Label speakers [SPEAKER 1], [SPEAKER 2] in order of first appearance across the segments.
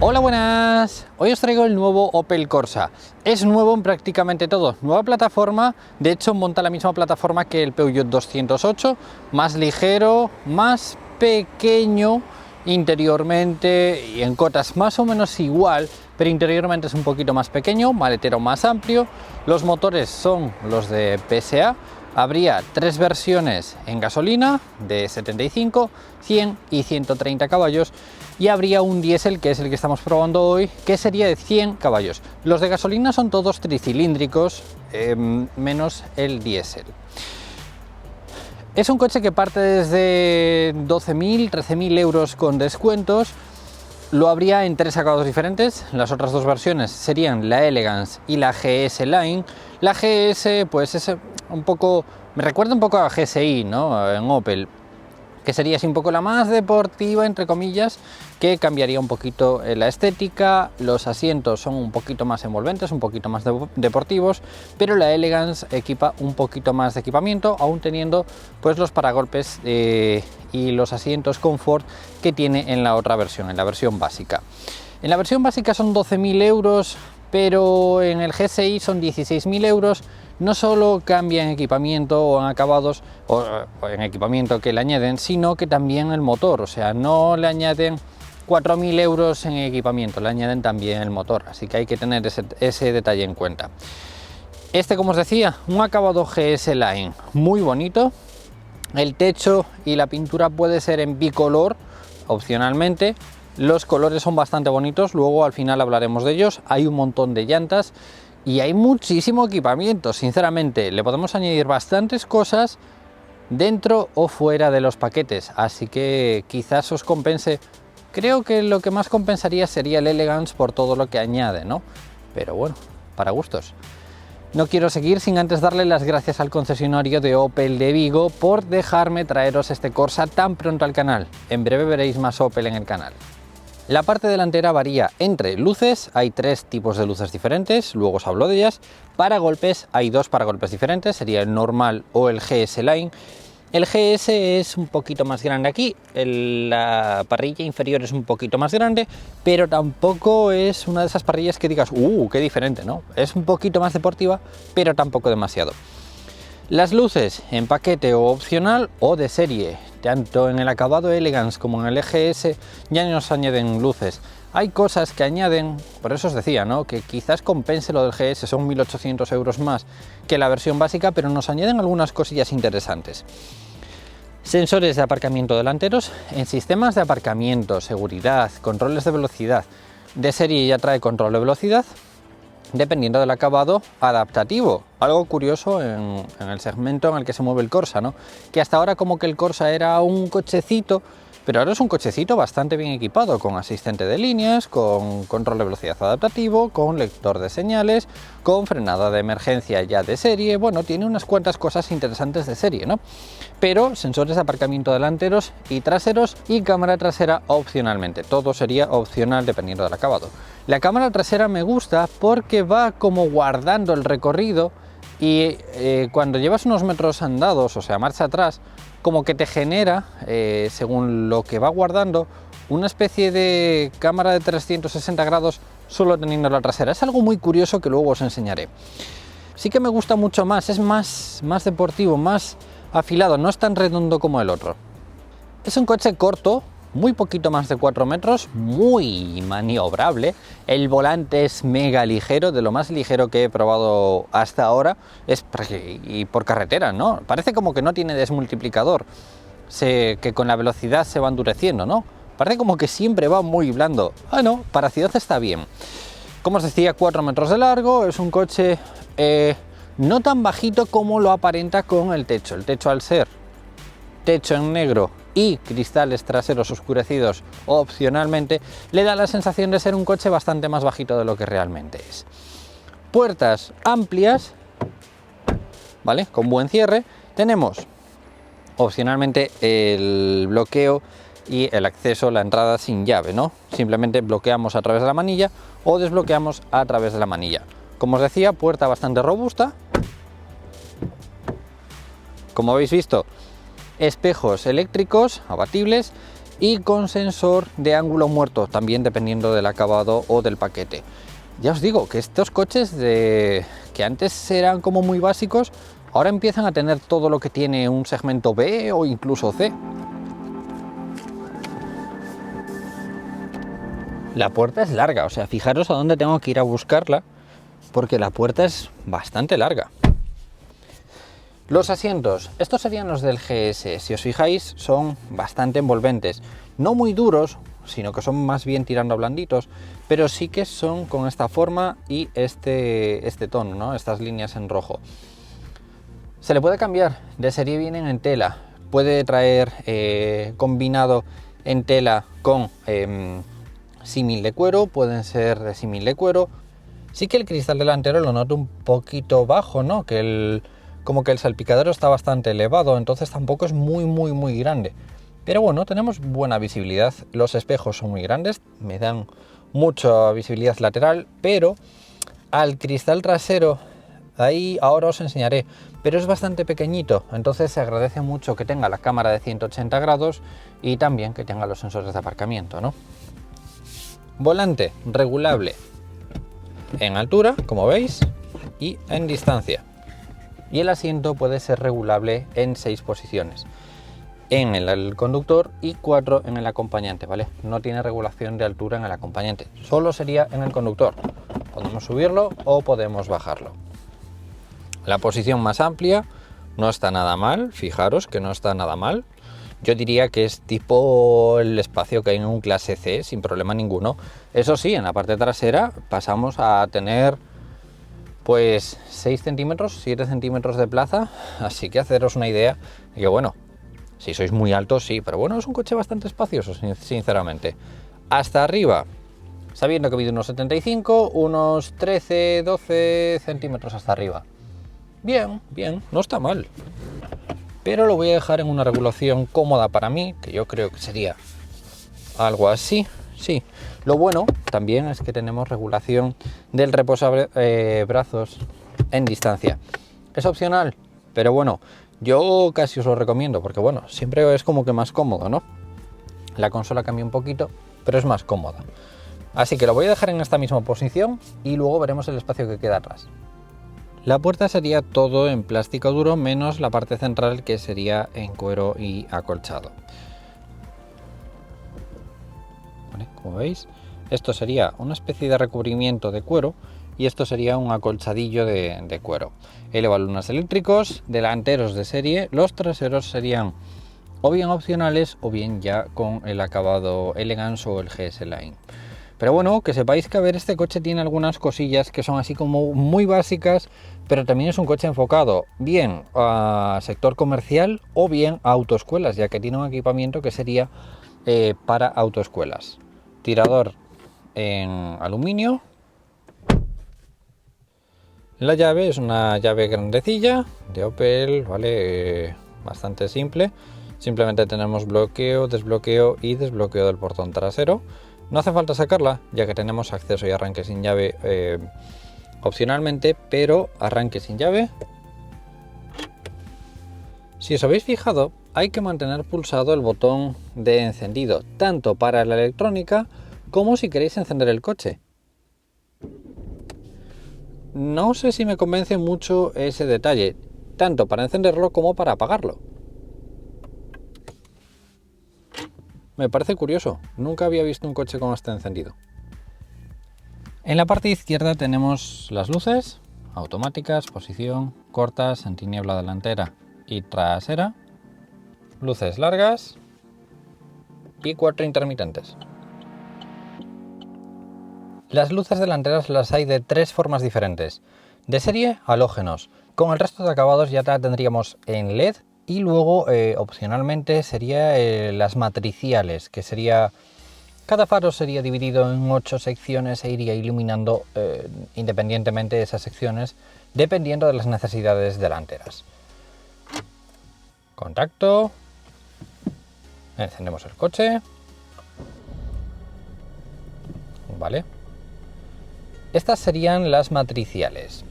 [SPEAKER 1] Hola, buenas. Hoy os traigo el nuevo Opel Corsa. Es nuevo en prácticamente todo. Nueva plataforma, de hecho monta la misma plataforma que el Peugeot 208, más ligero, más pequeño interiormente y en cotas más o menos igual, pero interiormente es un poquito más pequeño, maletero más amplio. Los motores son los de PSA. Habría tres versiones en gasolina de 75, 100 y 130 caballos y habría un diésel, que es el que estamos probando hoy, que sería de 100 caballos. Los de gasolina son todos tricilíndricos, menos el diésel. Es un coche que parte desde 12.000, 13.000 euros con descuentos. Lo habría en tres acabados diferentes. Las otras dos versiones serían la Elegance y la GS Line. La GS pues es un poco, me recuerda un poco a GSI, ¿no? En Opel, que sería así un poco la más deportiva, entre comillas, que cambiaría un poquito la estética. Los asientos son un poquito más envolventes, un poquito más deportivos, pero la Elegance equipa un poquito más de equipamiento, aún teniendo pues los paragolpes y los asientos confort que tiene en la otra versión, en la versión básica. En la versión básica son 12.000 euros, pero en el GSI son 16.000 euros. No solo cambia en equipamiento o en acabados o en equipamiento que le añaden, sino que también el motor, o sea, no le añaden 4.000 euros en equipamiento, le añaden también el motor, así que hay que tener ese detalle en cuenta. Como os decía, un acabado GS Line muy bonito. El techo y la pintura puede ser en bicolor, opcionalmente. Los colores son bastante bonitos, luego al final hablaremos de ellos. Hay un montón de llantas y hay muchísimo equipamiento. Sinceramente, le podemos añadir bastantes cosas dentro o fuera de los paquetes, así que quizás os compense. Creo que lo que más compensaría sería el Elegance por todo lo que añade, ¿no? Pero bueno, para gustos. No quiero seguir sin antes darle las gracias al concesionario de Opel de Vigo por dejarme traeros este Corsa tan pronto al canal. En breve veréis más Opel en el canal. La parte delantera varía entre luces, hay tres tipos de luces diferentes, luego os hablo de ellas. Paragolpes, hay dos paragolpes diferentes, sería el normal o el GS Line. El GS es un poquito más grande aquí, la parrilla inferior es un poquito más grande, pero tampoco es una de esas parrillas que digas, qué diferente, ¿no? Es un poquito más deportiva, pero tampoco demasiado. Las luces en paquete o opcional o de serie, tanto en el acabado Elegance como en el EGS ya nos añaden luces. Hay cosas que añaden, por eso os decía, ¿no?, que quizás compense lo del GS, son 1.800 euros más que la versión básica, pero nos añaden algunas cosillas interesantes. Sensores de aparcamiento delanteros en sistemas de aparcamiento, seguridad, controles de velocidad. De serie ya trae control de velocidad, dependiendo del acabado adaptativo. Algo curioso en el segmento en el que se mueve el Corsa, ¿no? Que hasta ahora como que el Corsa era un cochecito, pero ahora es un cochecito bastante bien equipado, con asistente de líneas, con control de velocidad adaptativo, con lector de señales, con frenada de emergencia ya de serie. Bueno, tiene unas cuantas cosas interesantes de serie, ¿no? Pero sensores de aparcamiento delanteros y traseros y cámara trasera opcionalmente. Todo sería opcional dependiendo del acabado. La cámara trasera me gusta porque va como guardando el recorrido y cuando llevas unos metros andados, o sea, marcha atrás, como que te genera, según lo que va guardando, una especie de cámara de 360 grados solo teniendo la trasera. Es algo muy curioso que luego os enseñaré. Sí que me gusta mucho más, es más deportivo, más afilado, no es tan redondo como el otro. Es un coche corto, muy poquito más de 4 metros, muy maniobrable. El volante es mega ligero, de lo más ligero que he probado hasta ahora, y por carretera, ¿no? Parece como que no tiene desmultiplicador, que con la velocidad se va endureciendo, ¿no? Parece como que siempre va muy blando. Ah, no, para ciudad está bien. Como os decía, 4 metros de largo, es un coche no tan bajito como lo aparenta con el techo. El techo, al ser techo en negro y cristales traseros oscurecidos opcionalmente, le da la sensación de ser un coche bastante más bajito de lo que realmente es. Puertas amplias, ¿vale?, con buen cierre. Tenemos opcionalmente el bloqueo y el acceso, la entrada sin llave, ¿no? Simplemente bloqueamos a través de la manilla o desbloqueamos a través de la manilla. Como os decía, puerta bastante robusta. Como habéis visto, espejos eléctricos abatibles y con sensor de ángulo muerto, también dependiendo del acabado o del paquete. Ya os digo que estos coches que antes eran como muy básicos, ahora empiezan a tener todo lo que tiene un segmento B o incluso C. La puerta es larga, o sea, fijaros a dónde tengo que ir a buscarla, porque la puerta es bastante larga. Los asientos, estos serían los del GS, si os fijáis son bastante envolventes, no muy duros, sino que son más bien tirando a blanditos, pero sí que son con esta forma y este tono, ¿no? Estas líneas en rojo. Se le puede cambiar, de serie vienen en tela, puede traer combinado en tela con símil de cuero, pueden ser de símil de cuero. Sí que el cristal delantero lo noto un poquito bajo, ¿no? Como que el salpicadero está bastante elevado, entonces tampoco es muy grande. Pero bueno, tenemos buena visibilidad, los espejos son muy grandes, me dan mucha visibilidad lateral, pero al cristal trasero, ahí ahora os enseñaré, pero es bastante pequeñito, entonces se agradece mucho que tenga la cámara de 180 grados y también que tenga los sensores de aparcamiento, ¿no? Volante regulable en altura, como veis, y en distancia. Y el asiento puede ser regulable en 6 posiciones. En el conductor y 4 en el acompañante, ¿vale? No tiene regulación de altura en el acompañante, solo sería en el conductor. Podemos subirlo o podemos bajarlo. La posición más amplia no está nada mal, fijaros que no está nada mal. Yo diría que es tipo el espacio que hay en un clase C sin problema ninguno. Eso sí, en la parte trasera pasamos a tener pues 6 centímetros, 7 centímetros de plaza, así que haceros una idea de que bueno, si sois muy altos sí, pero bueno, es un coche bastante espacioso, sinceramente. Hasta arriba, sabiendo que mide unos 75, unos 13, 12 centímetros hasta arriba. Bien, no está mal. Pero lo voy a dejar en una regulación cómoda para mí, que yo creo que sería algo así, sí. Lo bueno también es que tenemos regulación del reposabrazos en distancia. Es opcional, pero bueno, yo casi os lo recomiendo porque bueno, siempre es como que más cómodo, ¿no? La consola cambia un poquito, pero es más cómoda. Así que lo voy a dejar en esta misma posición y luego veremos el espacio que queda atrás. La puerta sería todo en plástico duro, menos la parte central que sería en cuero y acolchado. ¿Vale? Como veis, esto sería una especie de recubrimiento de cuero y esto sería un acolchadillo de cuero. Elevalunas eléctricos, delanteros de serie, los traseros serían o bien opcionales o bien ya con el acabado Elegance o el GS Line. Pero bueno, que sepáis que a ver, este coche tiene algunas cosillas que son así como muy básicas, pero también es un coche enfocado bien a sector comercial o bien a autoescuelas, ya que tiene un equipamiento que sería para autoescuelas. Tirador en aluminio. La llave es una llave grandecilla de Opel, ¿vale? Bastante simple. Simplemente tenemos bloqueo, desbloqueo y desbloqueo del portón trasero. No hace falta sacarla, ya que tenemos acceso y arranque sin llave opcionalmente, pero arranque sin llave. Si os habéis fijado, hay que mantener pulsado el botón de encendido, tanto para la electrónica como si queréis encender el coche. No sé si me convence mucho ese detalle, tanto para encenderlo como para apagarlo. Me parece curioso, nunca había visto un coche con este encendido. En la parte izquierda tenemos las luces automáticas, posición, cortas, antiniebla delantera y trasera, luces largas y 4 intermitentes. Las luces delanteras las hay de 3 formas diferentes. De serie, halógenos. Con el resto de acabados ya tendríamos en LED y luego opcionalmente sería las matriciales, que sería... Cada faro sería dividido en 8 secciones e iría iluminando independientemente de esas secciones, dependiendo de las necesidades delanteras. Contacto. Encendemos el coche. Vale. Estas serían las matriciales.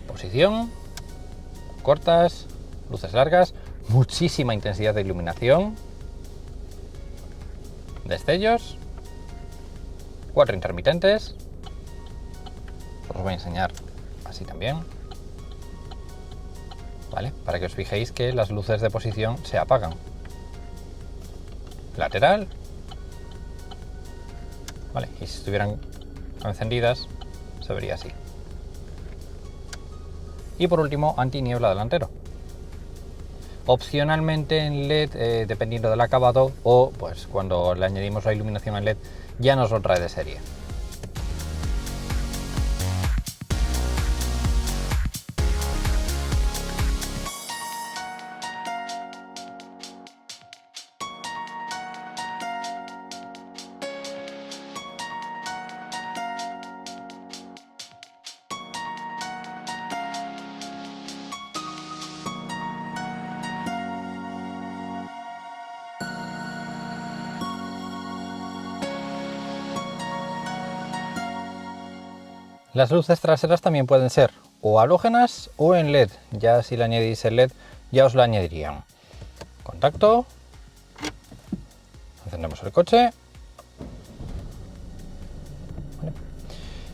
[SPEAKER 1] Posición, cortas, luces largas, muchísima intensidad de iluminación. destellos, 4 intermitentes, os voy a enseñar así también, ¿vale? Para que os fijéis que las luces de posición se apagan. Lateral, ¿vale? Y si estuvieran encendidas se vería así. Y por último, antiniebla delantero. Opcionalmente en LED, dependiendo del acabado, o pues cuando le añadimos la iluminación en LED ya nos lo trae de serie. Las luces traseras también pueden ser o halógenas o en LED. Ya si le añadís el LED, ya os lo añadirían. Contacto. Encendemos el coche. Vale.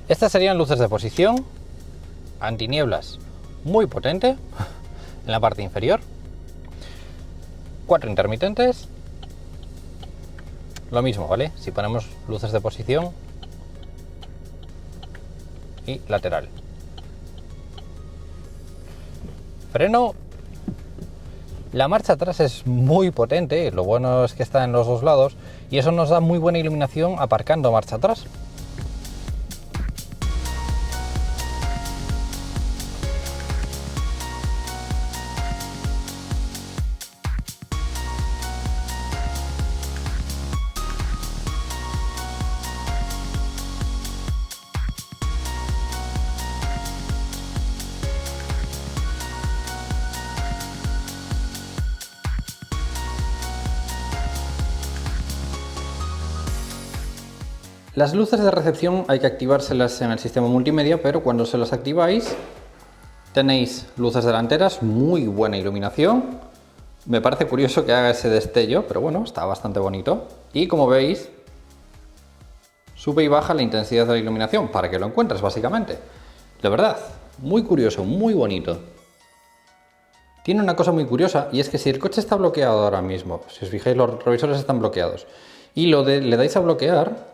[SPEAKER 1] Estas serían luces de posición. Antinieblas muy potente en la parte inferior. 4 intermitentes. Lo mismo, ¿vale? Si ponemos luces de posición y lateral. Freno. La marcha atrás es muy potente, lo bueno es que está en los dos lados y eso nos da muy buena iluminación aparcando marcha atrás. Las luces de recepción hay que activárselas en el sistema multimedia, pero cuando se las activáis tenéis luces delanteras, muy buena iluminación. Me parece curioso que haga ese destello, pero bueno, está bastante bonito. Y como veis, sube y baja la intensidad de la iluminación para que lo encuentres básicamente. La verdad, muy curioso, muy bonito. Tiene una cosa muy curiosa y es que si el coche está bloqueado ahora mismo, si os fijáis los retrovisores están bloqueados, y le dais a bloquear,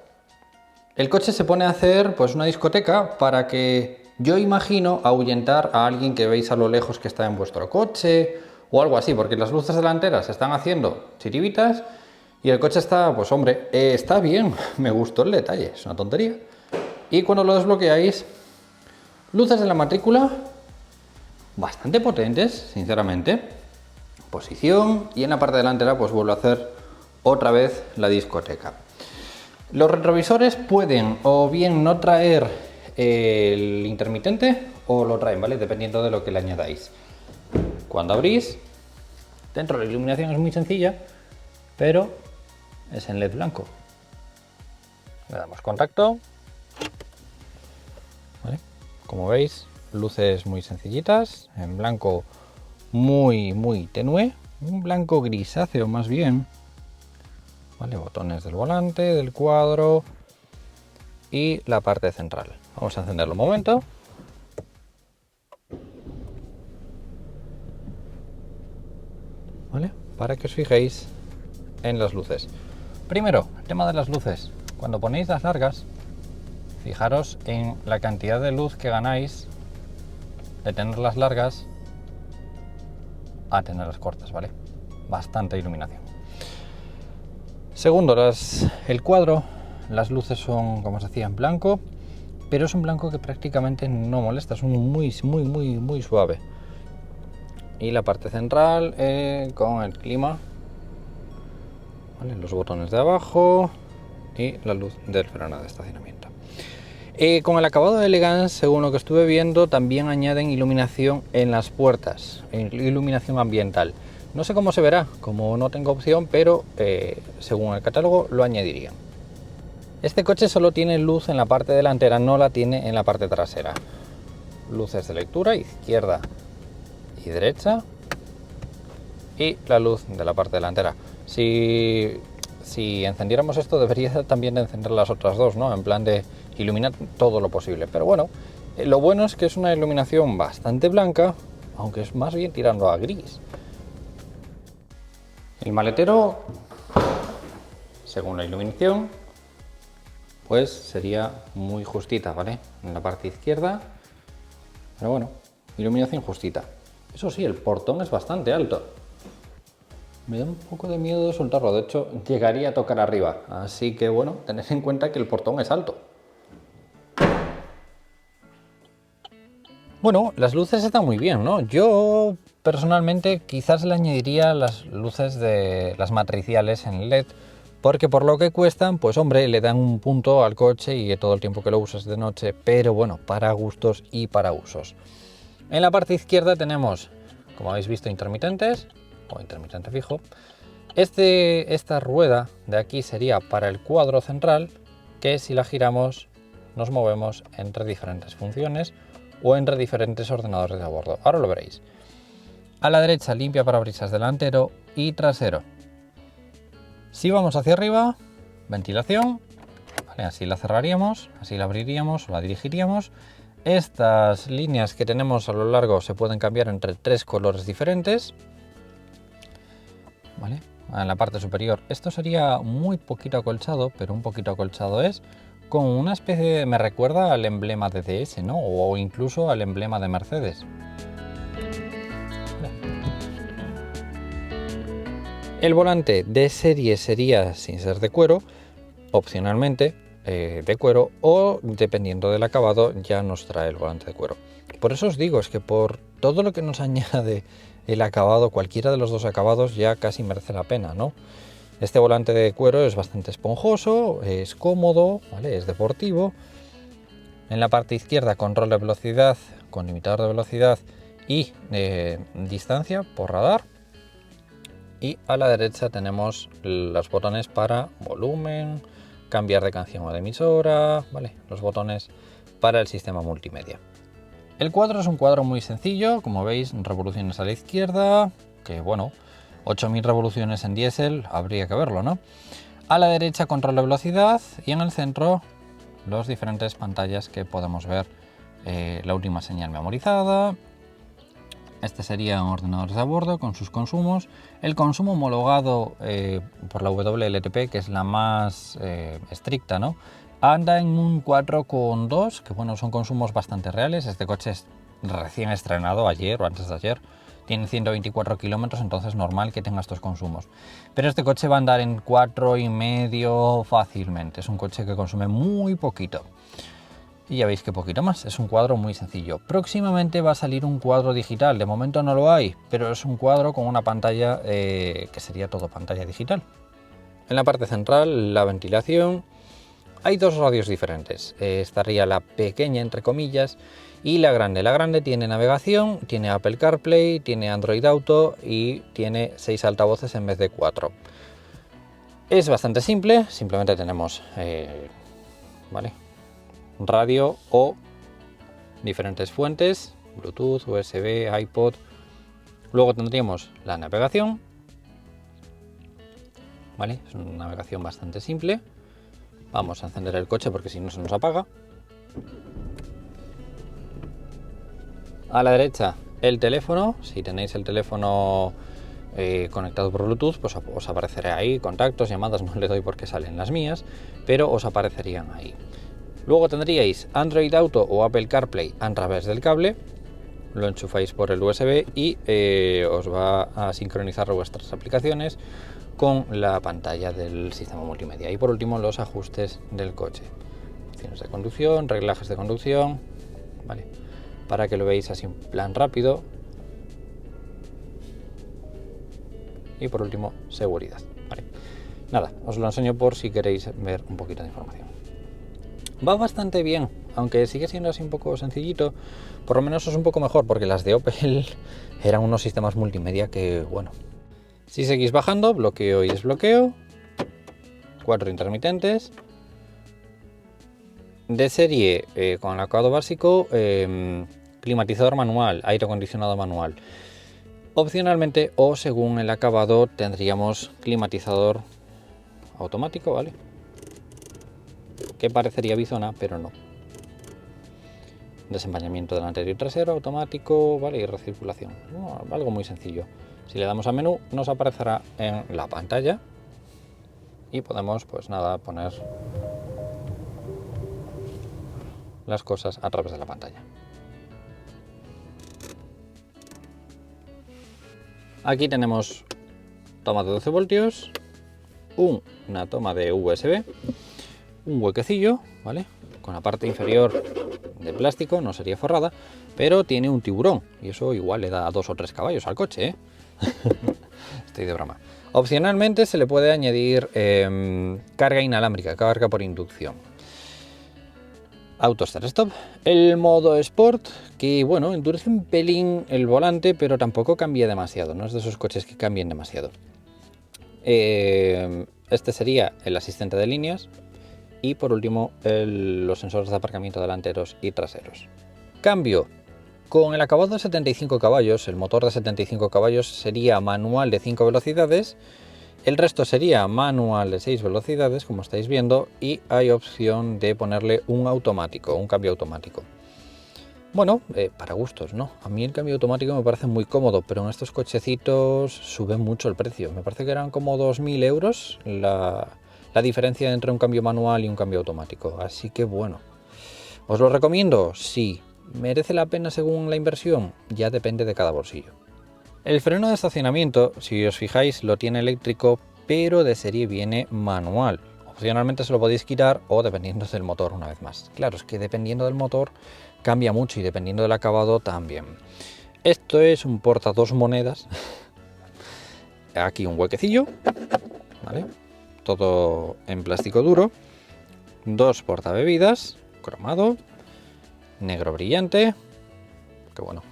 [SPEAKER 1] el coche se pone a hacer pues una discoteca para que, yo imagino, ahuyentar a alguien que veis a lo lejos que está en vuestro coche o algo así, porque las luces delanteras están haciendo chiribitas y el coche está, pues hombre, está bien, me gustó el detalle, es una tontería. Y cuando lo desbloqueáis, luces de la matrícula bastante potentes, sinceramente, posición, y en la parte delantera pues vuelvo a hacer otra vez la discoteca. Los retrovisores pueden o bien no traer el intermitente o lo traen, ¿vale? Dependiendo de lo que le añadáis. Cuando abrís, dentro la iluminación es muy sencilla, pero es en LED blanco. Le damos contacto, ¿vale? Como veis, luces muy sencillitas, en blanco muy tenue, un blanco grisáceo más bien. Vale, botones del volante, del cuadro y la parte central. Vamos a encenderlo un momento. Vale, para que os fijéis en las luces. Primero, el tema de las luces. Cuando ponéis las largas, fijaros en la cantidad de luz que ganáis de tenerlas largas a tenerlas cortas, ¿vale? Bastante iluminación. Segundo, el cuadro, las luces son, como os decía, en blanco, pero es un blanco que prácticamente no molesta, es muy suave. Y la parte central con el clima, ¿vale? Los botones de abajo y la luz del freno de estacionamiento. Con el acabado de Elegance, según lo que estuve viendo, también añaden iluminación en las puertas, iluminación ambiental. No sé cómo se verá, como no tengo opción, pero según el catálogo lo añadirían. Este coche solo tiene luz en la parte delantera, no la tiene en la parte trasera. Luces de lectura, izquierda y derecha. Y la luz de la parte delantera. Si si encendiéramos esto debería también de encender las otras dos, ¿no? En plan de iluminar todo lo posible. Pero bueno, lo bueno es que es una iluminación bastante blanca, aunque es más bien tirando a gris. El maletero, según la iluminación, pues sería muy justita, ¿vale? En la parte izquierda, pero bueno, iluminación justita. Eso sí, el portón es bastante alto. Me da un poco de miedo de soltarlo, de hecho llegaría a tocar arriba, así que bueno, tened en cuenta que el portón es alto. Bueno, las luces están muy bien, ¿no? Yo personalmente quizás le añadiría las luces de las matriciales en LED, porque por lo que cuestan, pues hombre, le dan un punto al coche y todo el tiempo que lo usas de noche, pero bueno, para gustos y para usos. En la parte izquierda tenemos, como habéis visto, intermitentes, o intermitente fijo. Esta rueda de aquí sería para el cuadro central, que si la giramos nos movemos entre diferentes funciones o entre diferentes ordenadores de a bordo. Ahora lo veréis. A la derecha limpia parabrisas delantero y trasero. Si vamos hacia arriba, ventilación, ¿vale? Así la cerraríamos, así la abriríamos, la dirigiríamos. Estas líneas que tenemos a lo largo se pueden cambiar entre 3 colores diferentes, ¿vale? En la parte superior esto sería muy poquito acolchado, pero un poquito acolchado es, con una especie de, me recuerda al emblema de DS, ¿no? O incluso al emblema de Mercedes. El volante de serie sería sin ser de cuero, opcionalmente de cuero, o dependiendo del acabado ya nos trae el volante de cuero. Por eso os digo, es que por todo lo que nos añade el acabado, cualquiera de los dos acabados ya casi merece la pena, ¿no? Este volante de cuero es bastante esponjoso, es cómodo, ¿vale? Es deportivo. En la parte izquierda control de velocidad con limitador de velocidad y distancia por radar. Y a la derecha tenemos los botones para volumen, cambiar de canción o de emisora, ¿vale? Los botones para el sistema multimedia. El cuadro es un cuadro muy sencillo, como veis, revoluciones a la izquierda, que bueno, 8000 revoluciones en diésel, habría que verlo, ¿no? A la derecha control de velocidad y en el centro las diferentes pantallas que podemos ver, la última señal memorizada. Este sería un ordenador de a bordo con sus consumos. El consumo homologado por la WLTP, que es la más estricta, ¿no? Anda en un 4,2, que bueno, son consumos bastante reales. Este coche es recién estrenado ayer o antes de ayer. Tiene 124 kilómetros, entonces normal que tenga estos consumos. Pero este coche va a andar en 4,5 fácilmente. Es un coche que consume muy poquito. Y ya veis que poquito más, es un cuadro muy sencillo. Próximamente va a salir un cuadro digital, de momento no lo hay, pero es un cuadro con una pantalla que sería todo pantalla digital. En la parte central, la ventilación, hay dos radios diferentes. Estaría la pequeña, entre comillas, y la grande. La grande tiene navegación, tiene Apple CarPlay, tiene Android Auto y tiene 6 altavoces en vez de 4. Es bastante simple, simplemente tenemos ¿vale? Radio o diferentes fuentes, Bluetooth, USB, iPod. Luego tendríamos la navegación, ¿vale? Es una navegación bastante simple. Vamos a encender el coche porque si no se nos apaga. A la derecha el teléfono, si tenéis el teléfono conectado por Bluetooth, pues os aparecerá ahí, contactos, llamadas, no le doy porque salen las mías, pero os aparecerían ahí. Luego tendríais Android Auto o Apple CarPlay a través del cable, lo enchufáis por el USB y os va a sincronizar vuestras aplicaciones con la pantalla del sistema multimedia. Y por último los ajustes del coche, opciones de conducción, reglajes de conducción, ¿vale? Para que lo veáis así en plan rápido. Y por último seguridad, ¿vale? Nada, os lo enseño por si queréis ver un poquito de información. Va bastante bien, aunque sigue siendo así un poco sencillito, por lo menos es un poco mejor porque las de Opel eran unos sistemas multimedia que, bueno. Si seguís bajando, bloqueo y desbloqueo, 4 intermitentes, de serie con el acabado básico, climatizador manual, aire acondicionado manual. Opcionalmente o según el acabado tendríamos climatizador automático, ¿vale? Que parecería bizona, pero no. Desempañamiento delantero y trasero automático, ¿vale? Y recirculación. Algo muy sencillo. Si le damos a menú, nos aparecerá en la pantalla y podemos, pues nada, poner las cosas a través de la pantalla. Aquí tenemos toma de 12 voltios, una toma de USB, un huequecillo, ¿vale? Con la parte inferior de plástico, no sería forrada, pero tiene un tiburón y eso igual le da 2 o 3 caballos al coche, ¿eh? Estoy de broma. Opcionalmente se le puede añadir carga inalámbrica, carga por inducción. Auto Start Stop. El modo Sport, que bueno, endurece un pelín el volante, pero tampoco cambia demasiado, no es de esos coches que cambien demasiado. Este sería el asistente de líneas y por último los sensores de aparcamiento delanteros y traseros. Cambio. Con el acabado de 75 caballos, el motor de 75 caballos sería manual de 5 velocidades, el resto sería manual de 6 velocidades, como estáis viendo, y hay opción de ponerle un automático, un cambio automático. Bueno, para gustos, ¿no? A mí el cambio automático me parece muy cómodo, pero en estos cochecitos sube mucho el precio. Me parece que eran como 2.000 euros la diferencia entre un cambio manual y un cambio automático. Así que bueno, ¿os lo recomiendo? Sí. ¿Merece la pena según la inversión? Ya depende de cada bolsillo. El freno de estacionamiento, si os fijáis, lo tiene eléctrico, pero de serie viene manual. Opcionalmente se lo podéis quitar o dependiendo del motor una vez más. Claro, es que dependiendo del motor cambia mucho y dependiendo del acabado también. Esto es un porta 2 monedas. Aquí un huequecillo, ¿vale? Todo en plástico duro. 2 portabebidas, cromado. Negro brillante, que bueno,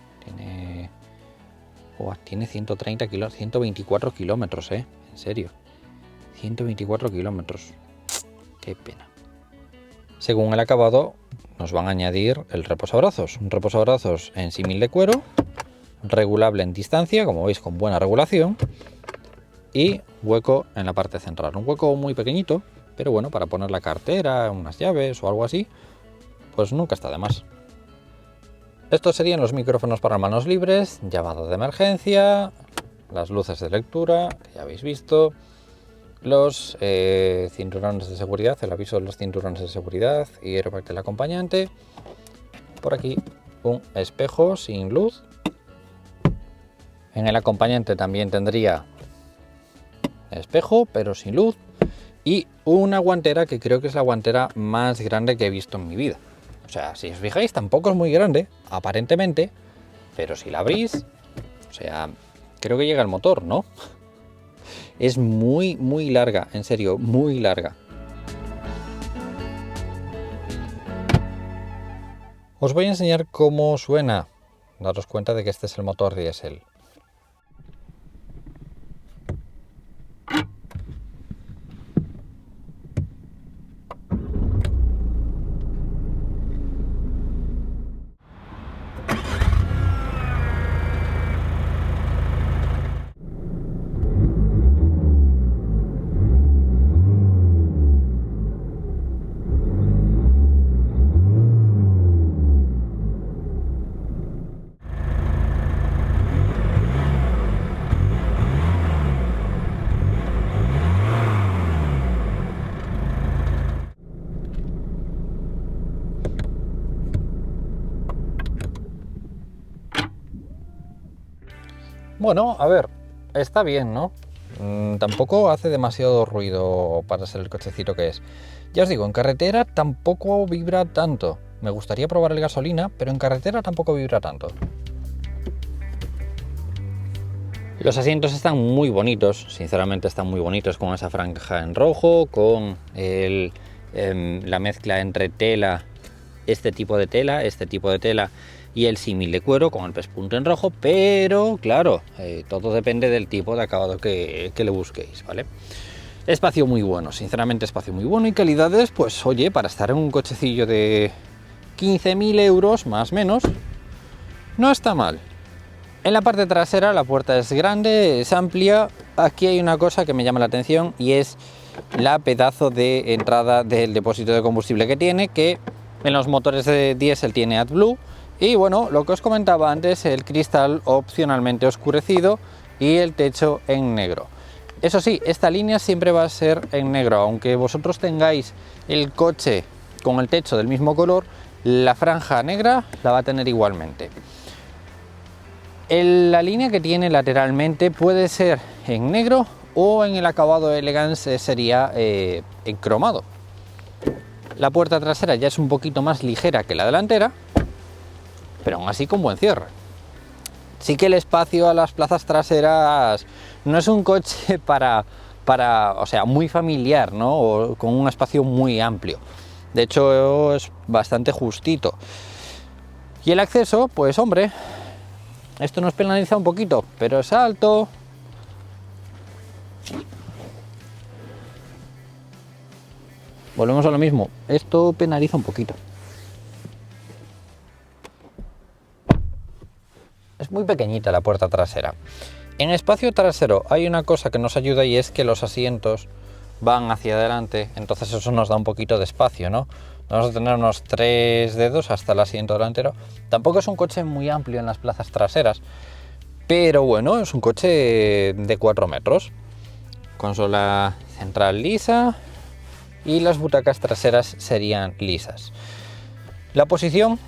[SPEAKER 1] tiene 130 kilos, 124 kilómetros, en serio, 124 kilómetros, qué pena. Según el acabado, nos van a añadir el reposabrazos, un reposabrazos en símil de cuero, regulable en distancia, como veis, con buena regulación, y hueco en la parte central, un hueco muy pequeñito, pero bueno, para poner la cartera, unas llaves o algo así, pues nunca está de más. Estos serían los micrófonos para manos libres, llamada de emergencia, las luces de lectura, que ya habéis visto, los cinturones de seguridad, el aviso de los cinturones de seguridad y airbag del acompañante. Por aquí un espejo sin luz. En el acompañante también tendría espejo, pero sin luz. Y una guantera que creo que es la guantera más grande que he visto en mi vida. O sea, si os fijáis, tampoco es muy grande, aparentemente, pero si la abrís, o sea, creo que llega el motor, ¿no? Es muy, muy larga, en serio, muy larga. Os voy a enseñar cómo suena. Daros cuenta de que este es el motor diésel. Bueno, a ver, está bien, ¿no? Tampoco hace demasiado ruido para ser el cochecito que es. Ya os digo, en carretera tampoco vibra tanto. Me gustaría probar el gasolina, pero en carretera tampoco vibra tanto. Los asientos están muy bonitos, sinceramente están muy bonitos, con esa franja en rojo, con la mezcla entre tela, este tipo de tela y el símil de cuero con el pespunto en rojo, pero claro, todo depende del tipo de acabado que le busquéis, ¿vale? Espacio muy bueno, sinceramente espacio muy bueno y calidades, pues oye, para estar en un cochecillo de 15.000 euros, más o menos, no está mal. En la parte trasera la puerta es grande, es amplia. Aquí hay una cosa que me llama la atención y es la pedazo de entrada del depósito de combustible que tiene, que en los motores de diésel tiene AdBlue. Y bueno, lo que os comentaba antes, el cristal opcionalmente oscurecido y el techo en negro. Eso sí, esta línea siempre va a ser en negro, aunque vosotros tengáis el coche con el techo del mismo color, la franja negra la va a tener igualmente. La línea que tiene lateralmente puede ser en negro o en el acabado Elegance sería en cromado. La puerta trasera ya es un poquito más ligera que la delantera, pero aún así con buen cierre. Sí que el espacio a las plazas traseras no es un coche o sea, muy familiar, ¿no? O con un espacio muy amplio. De hecho, es bastante justito. Y el acceso, pues hombre, esto nos penaliza un poquito, pero es alto. Volvemos a lo mismo, esto penaliza un poquito. Es muy pequeñita la puerta trasera. En espacio trasero hay una cosa que nos ayuda y es que los asientos van hacia adelante, entonces eso nos da un poquito de espacio, ¿no? Vamos a tener unos 3 dedos hasta el asiento delantero. Tampoco es un coche muy amplio en las plazas traseras, pero bueno, es un coche de 4 metros. Consola central lisa y las butacas traseras serían lisas. La posición,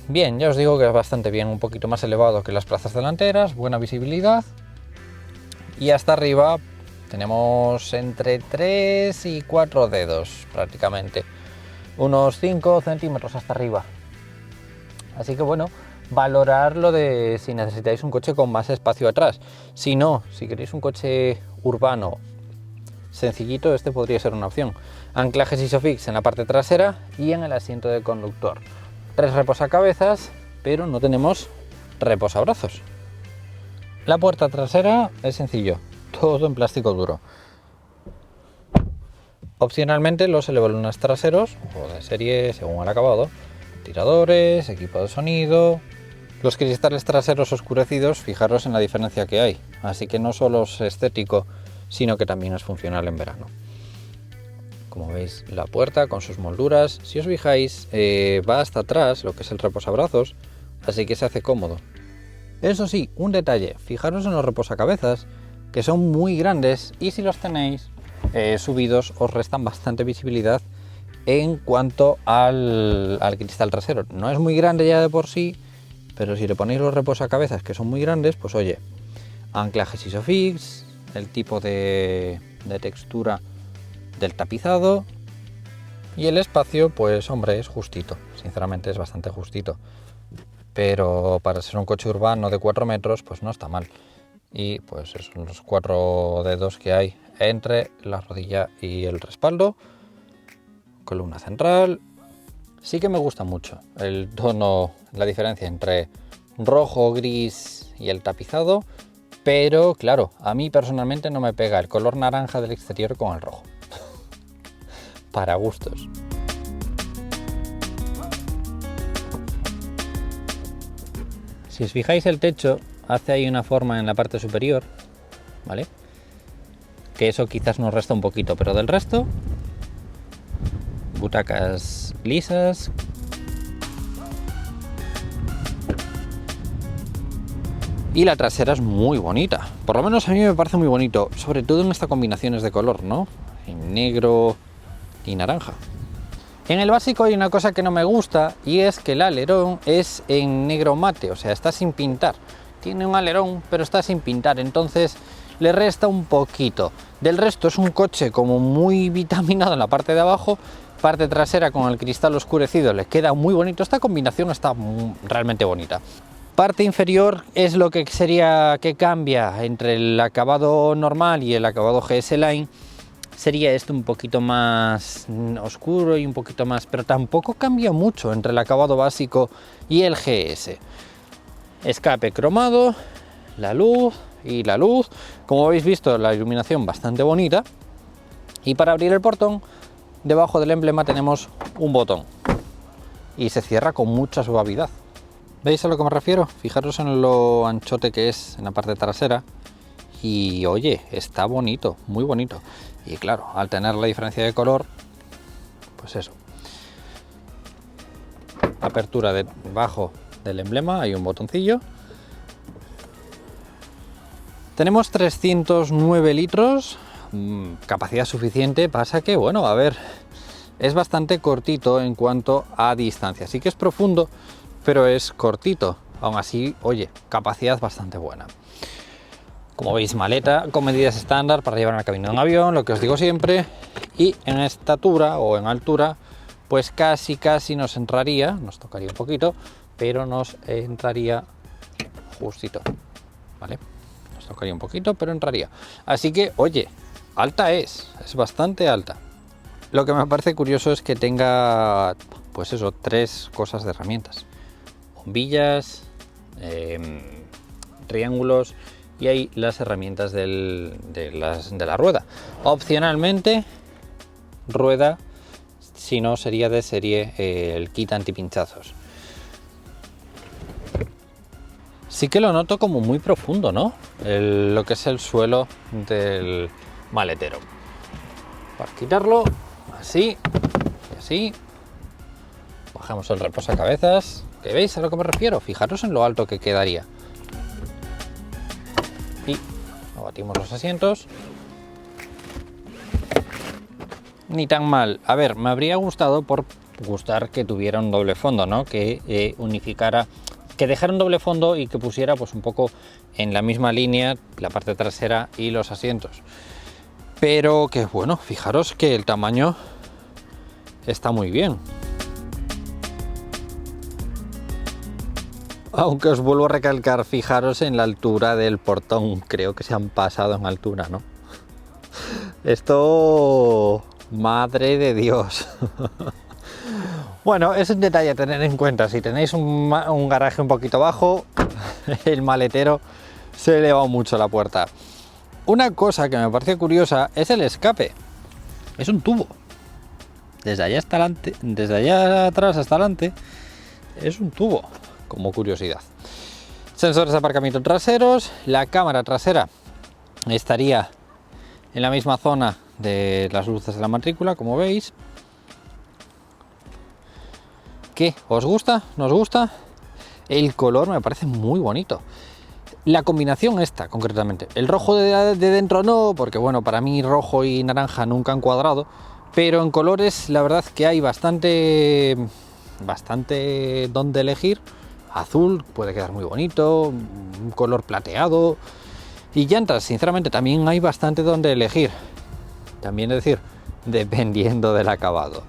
[SPEAKER 1] bien, ya os digo que es bastante bien, un poquito más elevado que las plazas delanteras, buena visibilidad. Y hasta arriba tenemos entre 3 y 4 dedos prácticamente, unos 5 centímetros hasta arriba. Así que bueno, valorarlo de si necesitáis un coche con más espacio atrás. Si no, si queréis un coche urbano sencillito, este podría ser una opción. Anclajes Isofix en la parte trasera y en el asiento de conductor. 3 reposacabezas, pero no tenemos reposabrazos. La puerta trasera es sencillo, todo en plástico duro. Opcionalmente los elevalunas traseros o de serie según el acabado, tiradores, equipo de sonido. Los cristales traseros oscurecidos, fijaros en la diferencia que hay, así que no solo es estético, sino que también es funcional en verano. Como veis, la puerta con sus molduras, si os fijáis, va hasta atrás, lo que es el reposabrazos, así que se hace cómodo. Eso sí, un detalle, fijaros en los reposacabezas, que son muy grandes y si los tenéis subidos os restan bastante visibilidad en cuanto al cristal trasero. No es muy grande ya de por sí, pero si le ponéis los reposacabezas que son muy grandes, pues oye, anclajes Isofix, el tipo de textura del tapizado y el espacio, pues hombre, es justito, sinceramente es bastante justito. Pero para ser un coche urbano de 4 metros, pues no está mal. Y pues son los 4 dedos que hay entre la rodilla y el respaldo. Columna central. Sí que me gusta mucho el tono, la diferencia entre rojo, gris y el tapizado. Pero claro, a mí personalmente no me pega el color naranja del exterior con el rojo. Para gustos. Si os fijáis, el techo hace ahí una forma en la parte superior, ¿vale? Que eso quizás nos resta un poquito, pero del resto, butacas lisas. Y la trasera es muy bonita, por lo menos a mí me parece muy bonito, sobre todo en estas combinaciones de color, ¿no? En negro y naranja. En el básico hay una cosa que no me gusta y es que el alerón es en negro mate, o sea, está sin pintar. Tiene un alerón, pero está sin pintar, entonces le resta un poquito. Del resto es un coche como muy vitaminado en la parte de abajo, parte trasera con el cristal oscurecido, le queda muy bonito. Esta combinación está realmente bonita. Parte inferior es lo que sería que cambia entre el acabado normal y el acabado GS Line. Sería esto un poquito más oscuro y un poquito más, pero tampoco cambia mucho entre el acabado básico y el GS. Escape cromado, la luz y la luz. Como habéis visto, la iluminación bastante bonita. Y para abrir el portón, debajo del emblema tenemos un botón y se cierra con mucha suavidad. ¿Veis a lo que me refiero? Fijaros en lo anchote que es en la parte trasera. Y oye, está bonito, muy bonito. Y claro, al tener la diferencia de color, pues eso. Apertura debajo del emblema, hay un botoncillo. Tenemos 309 litros, capacidad suficiente, pasa que, bueno, a ver, es bastante cortito en cuanto a distancia. Sí que es profundo, pero es cortito. Aún así, oye, capacidad bastante buena. Como veis, maleta con medidas estándar para llevar en la cabina de un avión, lo que os digo siempre. Y en estatura o en altura, pues casi nos entraría, nos tocaría un poquito, pero nos entraría justito, ¿vale? Nos tocaría un poquito, pero entraría. Así que, oye, alta es bastante alta. Lo que me parece curioso es que tenga, pues eso, 3 cosas de herramientas. Bombillas, triángulos y ahí las herramientas de la rueda. Opcionalmente, rueda, si no sería de serie el kit antipinchazos. Sí que lo noto como muy profundo, ¿no? Lo que es el suelo del maletero. Para quitarlo, así y así. Bajamos el reposacabezas. ¿Que veis a lo que me refiero? Fijaros en lo alto que quedaría. Y abatimos los asientos. Ni tan mal. A ver, me habría gustado por gustar que tuviera un doble fondo, ¿no? Que unificara, que dejara un doble fondo y que pusiera pues un poco en la misma línea la parte trasera y los asientos. Pero que bueno, fijaros que el tamaño está muy bien. Aunque os vuelvo a recalcar, fijaros en la altura del portón. Creo que se han pasado en altura, ¿no? Esto... madre de Dios. Bueno, es un detalle a tener en cuenta. Si tenéis un garaje un poquito bajo, el maletero se eleva mucho la puerta. Una cosa que me parece curiosa es el escape. Es un tubo. Desde allá hasta adelante, desde allá atrás hasta adelante, es un tubo, como curiosidad. Sensores de aparcamiento traseros. La cámara trasera estaría en la misma zona de las luces de la matrícula, como veis. ¿Qué? ¿Os gusta? ¿Nos gusta? El color me parece muy bonito. La combinación esta, concretamente. El rojo de dentro no, porque bueno, para mí rojo y naranja nunca han cuadrado. Pero en colores la verdad que hay bastante donde elegir. Azul puede quedar muy bonito, un color plateado. Y llantas, sinceramente, también hay bastante donde elegir. También es decir, dependiendo del acabado.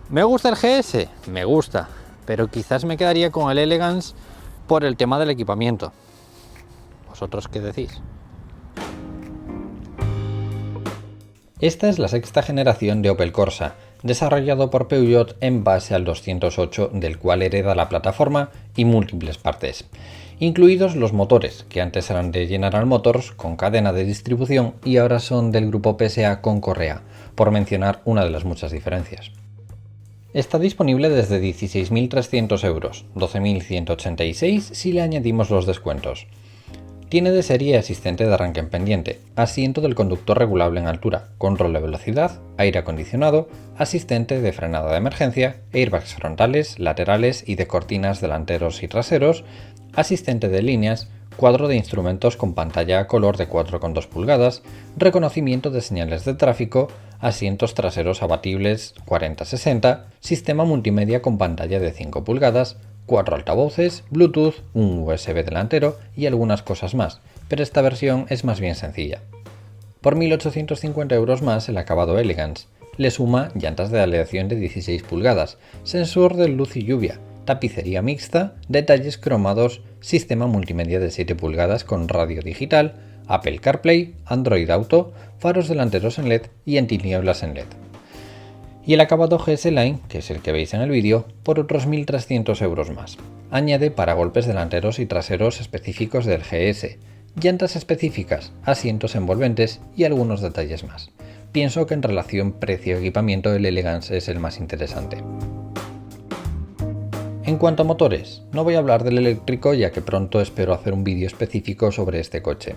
[SPEAKER 1] ¿Me gusta el GS? Me gusta, pero quizás me quedaría con el Elegance por el tema del equipamiento. ¿Vosotros qué decís? Esta es la sexta generación de Opel Corsa, desarrollado por Peugeot en base al 208, del cual hereda la plataforma y múltiples partes, incluidos los motores, que antes eran de General Motors con cadena de distribución y ahora son del grupo PSA con correa, por mencionar una de las muchas diferencias. Está disponible desde 16.300 euros, 12.186 si le añadimos los descuentos. Tiene de serie asistente de arranque en pendiente, asiento del conductor regulable en altura, control de velocidad, aire acondicionado, asistente de frenada de emergencia, airbags frontales, laterales y de cortinas delanteros y traseros, asistente de líneas, cuadro de instrumentos con pantalla a color de 4,2 pulgadas, reconocimiento de señales de tráfico, asientos traseros abatibles 40-60, sistema multimedia con pantalla de 5 pulgadas, 4 altavoces, Bluetooth, un USB delantero y algunas cosas más, pero esta versión es más bien sencilla. Por 1.850 euros más el acabado Elegance. Le suma llantas de aleación de 16 pulgadas, sensor de luz y lluvia, tapicería mixta, detalles cromados, sistema multimedia de 7 pulgadas con radio digital, Apple CarPlay, Android Auto, faros delanteros en LED y antinieblas en LED. Y el acabado GS Line, que es el que veis en el vídeo, por otros 1.300 euros más. Añade paragolpes delanteros y traseros específicos del GS, llantas específicas, asientos envolventes y algunos detalles más. Pienso que en relación precio-equipamiento el Elegance es el más interesante. En cuanto a motores, no voy a hablar del eléctrico ya que pronto espero hacer un vídeo específico sobre este coche.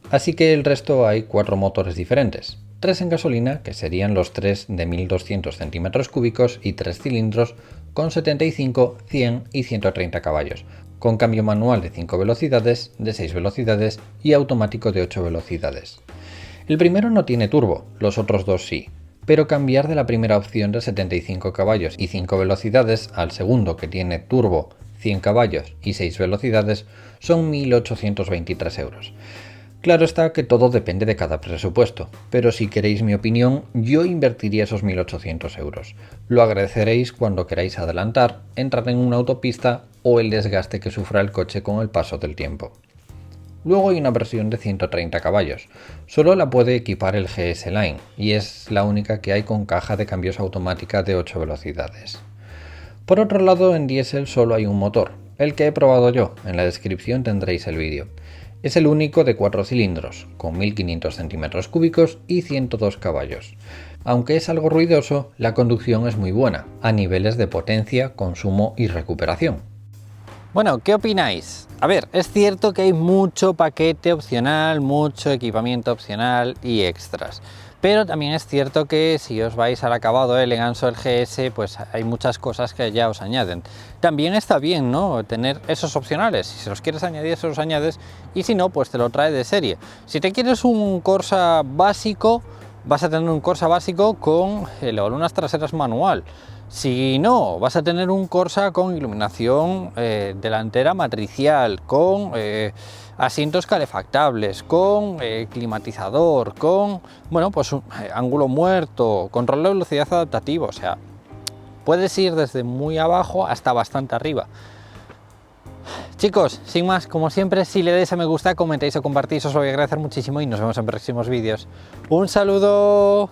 [SPEAKER 1] Así que el resto hay 4 motores diferentes. 3 en gasolina, que serían los 3 de 1200 centímetros cúbicos y 3 cilindros con 75, 100 y 130 caballos, con cambio manual de 5 velocidades, de 6 velocidades y automático de 8 velocidades. El primero no tiene turbo, los otros dos sí, pero cambiar de la primera opción de 75 caballos y 5 velocidades al segundo que tiene turbo, 100 caballos y 6 velocidades son 1.823 euros. Claro está que todo depende de cada presupuesto, pero si queréis mi opinión, yo invertiría esos 1.800 euros. Lo agradeceréis cuando queráis adelantar, entrar en una autopista o el desgaste que sufra el coche con el paso del tiempo. Luego hay una versión de 130 caballos, solo la puede equipar el GS Line y es la única que hay con caja de cambios automática de 8 velocidades. Por otro lado, en diésel solo hay un motor, el que he probado yo, en la descripción tendréis el vídeo. Es el único de 4 cilindros, con 1500 centímetros cúbicos y 102 caballos. Aunque es algo ruidoso, la conducción es muy buena, a niveles de potencia, consumo y recuperación. Bueno, ¿qué opináis? A ver, es cierto que hay mucho paquete opcional, mucho equipamiento opcional y extras. Pero también es cierto que si os vais al acabado del Ganso del GS, pues hay muchas cosas que ya os añaden. También está bien, ¿no?, tener esos opcionales. Si se los quieres añadir, se los añades, y si no, pues te lo trae de serie. Si te quieres un Corsa básico, vas a tener un Corsa básico con el lunas traseras manual. Si no, vas a tener un Corsa con iluminación delantera matricial, con asientos calefactables, con climatizador, con, bueno, pues ángulo muerto, control de velocidad adaptativo. O sea, puedes ir desde muy abajo hasta bastante arriba. Chicos, sin más, como siempre, si le dais a me gusta, comentéis o compartís, os lo voy a agradecer muchísimo y nos vemos en próximos vídeos. ¡Un saludo!